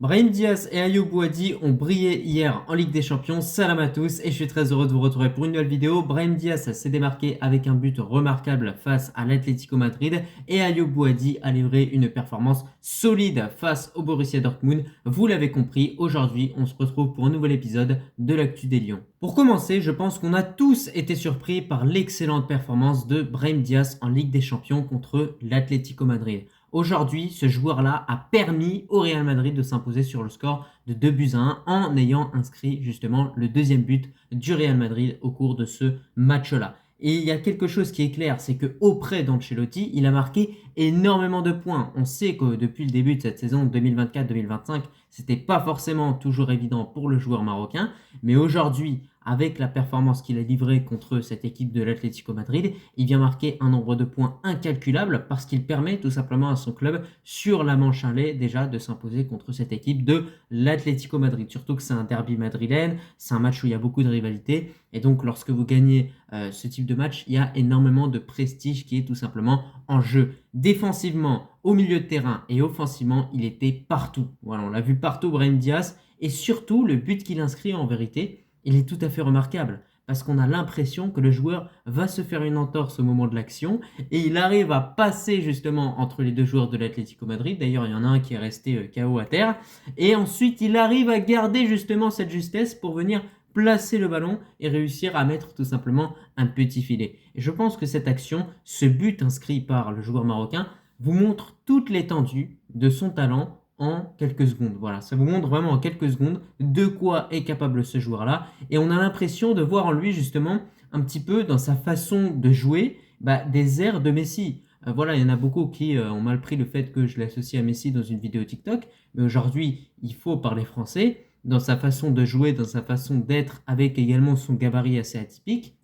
Brahim Diaz et Ayoub Boadi ont brillé hier en Ligue des Champions. Salam à tous et je suis très heureux de vous retrouver pour une nouvelle vidéo. Brahim Diaz s'est démarqué avec un but remarquable face à l'Atlético Madrid et Ayoub Boadi a livré une performance solide face au Borussia Dortmund. Vous l'avez compris, aujourd'hui on se retrouve pour un nouvel épisode de l'Actu des Lions. Pour commencer, je pense qu'on a tous été surpris par l'excellente performance de Brahim Diaz en Ligue des Champions contre l'Atlético Madrid. Aujourd'hui, ce joueur-là a permis au Real Madrid de s'imposer sur le score de 2-1 en ayant inscrit justement le deuxième but du Real Madrid au cours de ce match-là. Et il y a quelque chose qui est clair, c'est qu'auprès d'Ancelotti, il a marqué énormément de points. On sait que depuis le début de cette saison 2024-2025, c'était pas forcément toujours évident pour le joueur marocain, mais aujourd'hui, avec la performance qu'il a livrée contre cette équipe de l'Atlético Madrid, il vient marquer un nombre de points incalculable parce qu'il permet tout simplement à son club sur la manche allée déjà de s'imposer contre cette équipe de l'Atlético Madrid. Surtout que c'est un derby madrilène, c'est un match où il y a beaucoup de rivalité et donc lorsque vous gagnez ce type de match, il y a énormément de prestige qui est tout simplement en jeu. Défensivement, au milieu de terrain et offensivement, il était partout. Voilà, on l'a vu partout Brahim Diaz et surtout le but qu'il inscrit en vérité, il est tout à fait remarquable parce qu'on a l'impression que le joueur va se faire une entorse au moment de l'action et il arrive à passer justement entre les deux joueurs de l'Atlético Madrid. D'ailleurs, il y en a un qui est resté KO à terre et ensuite il arrive à garder justement cette justesse pour venir placer le ballon et réussir à mettre tout simplement un petit filet. Et je pense que cette action, ce but inscrit par le joueur marocain, vous montre toute l'étendue de son talent en quelques secondes. Voilà, ça vous montre vraiment en quelques secondes de quoi est capable ce joueur-là. Et on a l'impression de voir en lui justement un petit peu dans sa façon de jouer des airs de Messi. Voilà, il y en a beaucoup qui ont mal pris le fait que je l'associe à Messi dans une vidéo TikTok. Mais aujourd'hui, il faut parler français. Dans sa façon de jouer, dans sa façon d'être, avec également son gabarit assez atypique,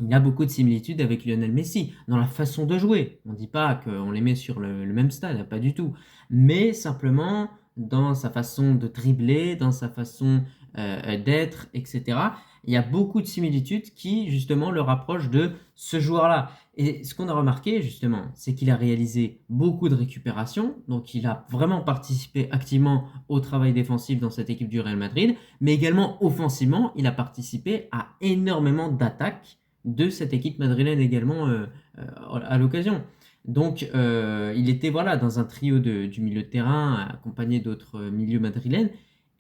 il a beaucoup de similitudes avec Lionel Messi dans la façon de jouer. On ne dit pas qu'on les met sur le même stade, pas du tout. Mais simplement dans sa façon de dribbler, dans sa façon d'être, etc. Il y a beaucoup de similitudes qui justement le rapprochent de ce joueur-là. Et ce qu'on a remarqué justement, c'est qu'il a réalisé beaucoup de récupérations. Donc il a vraiment participé activement au travail défensif dans cette équipe du Real Madrid. Mais également offensivement, il a participé à énormément d'attaques de cette équipe madrilène également à l'occasion. Donc il était voilà, dans un trio du milieu de terrain accompagné d'autres milieux madrilènes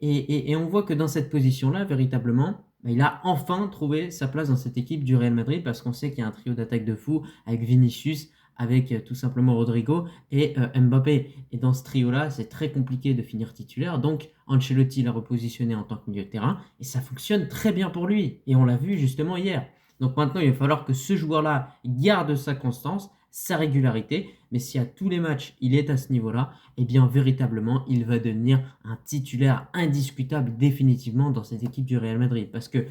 et on voit que dans cette position-là, véritablement, il a enfin trouvé sa place dans cette équipe du Real Madrid parce qu'on sait qu'il y a un trio d'attaque de fou avec Vinicius, avec tout simplement Rodrigo et Mbappé. Et dans ce trio-là, c'est très compliqué de finir titulaire. Donc Ancelotti l'a repositionné en tant que milieu de terrain et ça fonctionne très bien pour lui. Et on l'a vu justement hier. Donc maintenant, il va falloir que ce joueur-là garde sa constance, sa régularité. Mais si à tous les matchs, il est à ce niveau-là, eh bien véritablement, il va devenir un titulaire indiscutable définitivement dans cette équipe du Real Madrid. Parce que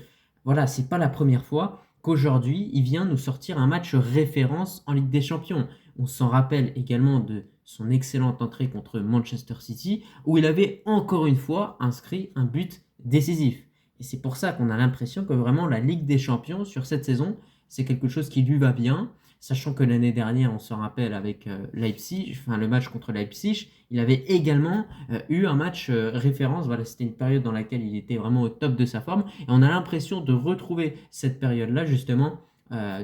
voilà, c'est pas la première fois qu'aujourd'hui, il vient nous sortir un match référence en Ligue des Champions. On s'en rappelle également de son excellente entrée contre Manchester City, où il avait encore une fois inscrit un but décisif. Et c'est pour ça qu'on a l'impression que vraiment la Ligue des Champions sur cette saison, c'est quelque chose qui lui va bien. Sachant que l'année dernière, on se rappelle avec Leipzig, enfin le match contre Leipzig, il avait également eu un match référence. Voilà, c'était une période dans laquelle il était vraiment au top de sa forme. Et on a l'impression de retrouver cette période-là justement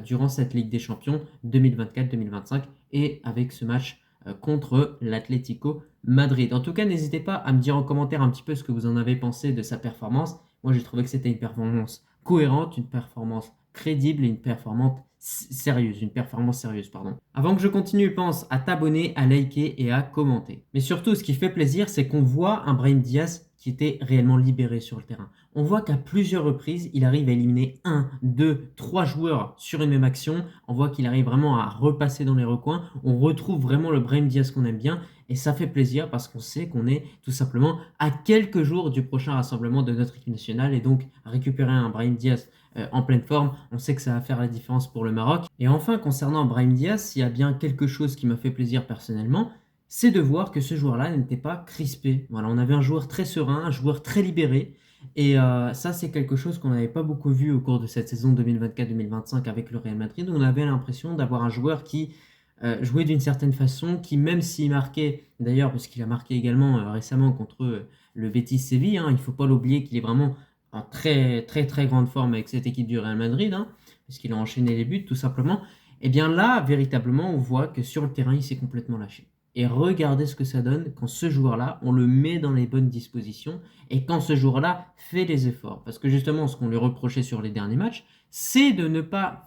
durant cette Ligue des Champions 2024-2025 et avec ce match contre l'Atlético Madrid. En tout cas, n'hésitez pas à me dire en commentaire un petit peu ce que vous en avez pensé de sa performance. Moi, j'ai trouvé que c'était une performance cohérente, une performance crédible et une performance sérieuse, pardon. Avant que je continue, pense à t'abonner, à liker et à commenter. Mais surtout, ce qui fait plaisir, c'est qu'on voit un Brahim Diaz qui était réellement libéré sur le terrain. On voit qu'à plusieurs reprises, il arrive à éliminer 1, 2, 3 joueurs sur une même action. On voit qu'il arrive vraiment à repasser dans les recoins. On retrouve vraiment le Brahim Diaz qu'on aime bien. Et ça fait plaisir parce qu'on sait qu'on est tout simplement à quelques jours du prochain rassemblement de notre équipe nationale. Et donc, récupérer un Brahim Diaz en pleine forme, on sait que ça va faire la différence pour le Maroc. Et enfin, concernant Brahim Diaz, s'il y a bien quelque chose qui m'a fait plaisir personnellement, c'est de voir que ce joueur-là n'était pas crispé. Voilà, on avait un joueur très serein, un joueur très libéré. Et ça, c'est quelque chose qu'on n'avait pas beaucoup vu au cours de cette saison 2024-2025 avec le Real Madrid. On avait l'impression d'avoir un joueur qui jouer d'une certaine façon, qui même s'il marquait, d'ailleurs parce qu'il a marqué également récemment contre le Betis Séville, hein, il ne faut pas l'oublier qu'il est vraiment en très très très grande forme avec cette équipe du Real Madrid, hein, parce qu'il a enchaîné les buts tout simplement, et bien là, véritablement, on voit que sur le terrain, il s'est complètement lâché. Et regardez ce que ça donne quand ce joueur-là, on le met dans les bonnes dispositions et quand ce joueur-là fait les efforts. Parce que justement, ce qu'on lui reprochait sur les derniers matchs, c'est de ne pas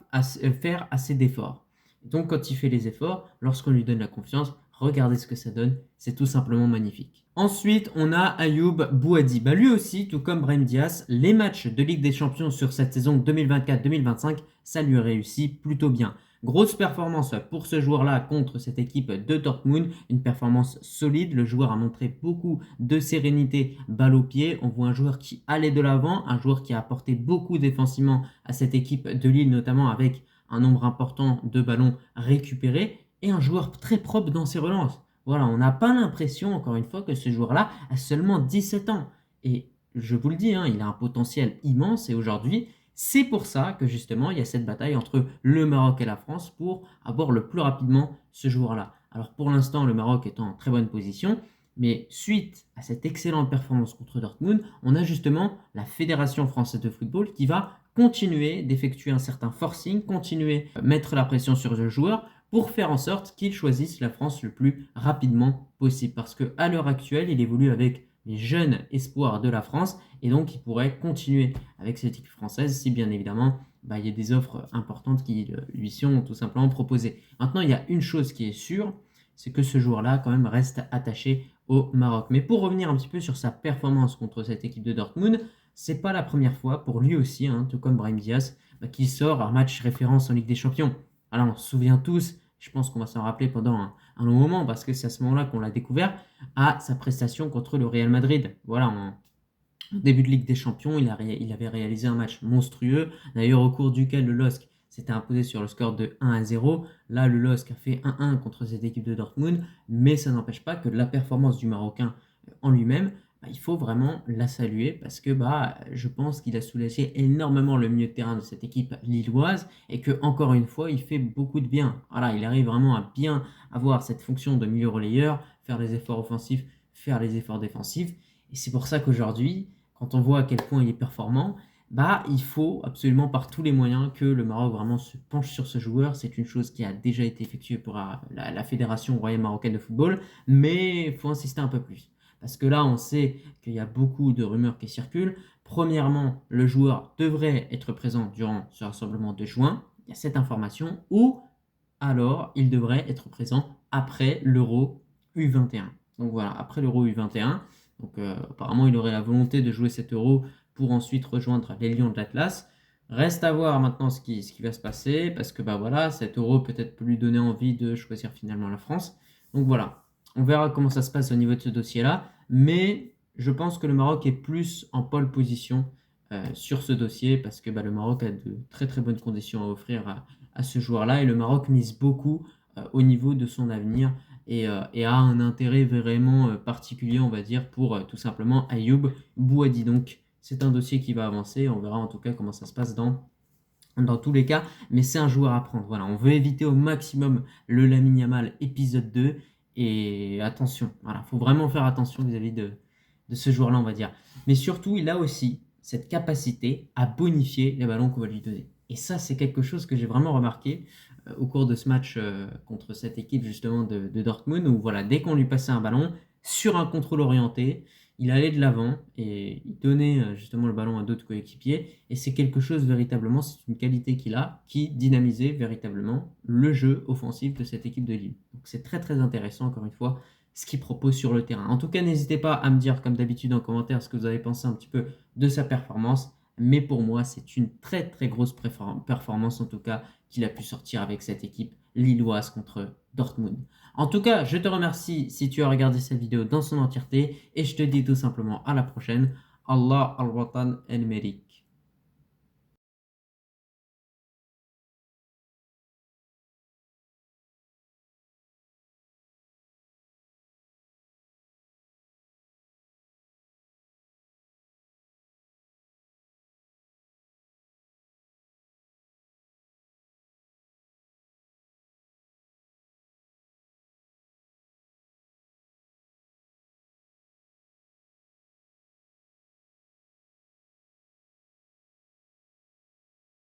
faire assez d'efforts. Donc quand il fait les efforts, lorsqu'on lui donne la confiance, regardez ce que ça donne, c'est tout simplement magnifique. Ensuite, on a Ayoub Bouadi. Lui aussi, tout comme Brahim Diaz, les matchs de Ligue des Champions sur cette saison 2024-2025, ça lui réussit plutôt bien. Grosse performance pour ce joueur-là contre cette équipe de Dortmund, une performance solide. Le joueur a montré beaucoup de sérénité, balle au pied. On voit un joueur qui allait de l'avant, un joueur qui a apporté beaucoup défensivement à cette équipe de Lille, notamment avec un nombre important de ballons récupérés et un joueur très propre dans ses relances. Voilà, on n'a pas l'impression, encore une fois, que ce joueur-là a seulement 17 ans. Et je vous le dis, hein, il a un potentiel immense et aujourd'hui, c'est pour ça que justement, il y a cette bataille entre le Maroc et la France pour avoir le plus rapidement ce joueur-là. Alors pour l'instant, le Maroc est en très bonne position, mais suite à cette excellente performance contre Dortmund, on a justement la Fédération française de football qui va continuer d'effectuer un certain forcing, continuer à mettre la pression sur le joueur pour faire en sorte qu'il choisisse la France le plus rapidement possible. Parce qu'à l'heure actuelle, il évolue avec les jeunes espoirs de la France et donc il pourrait continuer avec cette équipe française si bien évidemment il y a des offres importantes qui lui sont tout simplement proposées. Maintenant, il y a une chose qui est sûre, c'est que ce joueur-là quand même reste attaché au Maroc. Mais pour revenir un petit peu sur sa performance contre cette équipe de Dortmund, c'est pas la première fois pour lui aussi, hein, tout comme Brahim Diaz, qui sort un match référence en Ligue des Champions. Alors on se souvient tous, je pense qu'on va s'en rappeler pendant un long moment, parce que c'est à ce moment-là qu'on l'a découvert, à sa prestation contre le Real Madrid. Voilà, en début de Ligue des Champions, il avait réalisé un match monstrueux, d'ailleurs au cours duquel le LOSC s'était imposé sur le score de 1-0. Là, le LOSC a fait 1-1 contre cette équipe de Dortmund, mais ça n'empêche pas que la performance du Marocain en lui-même, il faut vraiment la saluer parce que je pense qu'il a soulagé énormément le milieu de terrain de cette équipe lilloise et que encore une fois, il fait beaucoup de bien. Voilà, il arrive vraiment à bien avoir cette fonction de milieu relayeur, faire les efforts offensifs, faire les efforts défensifs. Et c'est pour ça qu'aujourd'hui, quand on voit à quel point il est performant, il faut absolument par tous les moyens que le Maroc vraiment se penche sur ce joueur. C'est une chose qui a déjà été effectuée pour la Fédération royale marocaine de football, mais il faut insister un peu plus. Parce que là, on sait qu'il y a beaucoup de rumeurs qui circulent. Premièrement, le joueur devrait être présent durant ce rassemblement de juin. Il y a cette information. Ou alors, il devrait être présent après l'Euro U21. Donc voilà, après l'Euro U21. Donc apparemment, il aurait la volonté de jouer cet Euro pour ensuite rejoindre les Lions de l'Atlas. Reste à voir maintenant ce qui va se passer. Parce que cet Euro peut-être peut lui donner envie de choisir finalement la France. Donc voilà. On verra comment ça se passe au niveau de ce dossier-là, mais je pense que le Maroc est plus en pole position sur ce dossier parce que le Maroc a de très très bonnes conditions à offrir à ce joueur-là et le Maroc mise beaucoup au niveau de son avenir et a un intérêt vraiment particulier, on va dire, pour tout simplement Ayoub Bouadi. Donc c'est un dossier qui va avancer, on verra en tout cas comment ça se passe dans tous les cas, mais c'est un joueur à prendre. Voilà, on veut éviter au maximum le Lamine Yamal épisode 2. Et attention, voilà, faut vraiment faire attention vis-à-vis de ce joueur-là, on va dire. Mais surtout, il a aussi cette capacité à bonifier les ballons qu'on va lui donner. Et ça, c'est quelque chose que j'ai vraiment remarqué au cours de ce match contre cette équipe justement de Dortmund, où voilà, dès qu'on lui passait un ballon, sur un contrôle orienté, il allait de l'avant et il donnait justement le ballon à d'autres coéquipiers. Et c'est quelque chose véritablement, c'est une qualité qu'il a qui dynamisait véritablement le jeu offensif de cette équipe de Lille. Donc c'est très très intéressant encore une fois ce qu'il propose sur le terrain. En tout cas, n'hésitez pas à me dire comme d'habitude en commentaire ce que vous avez pensé un petit peu de sa performance. Mais pour moi, c'est une très très grosse performance en tout cas qu'il a pu sortir avec cette équipe lilloise contre Dortmund. En tout cas, je te remercie si tu as regardé cette vidéo dans son entièreté et je te dis tout simplement à la prochaine. Allah al-Watan al-Merik.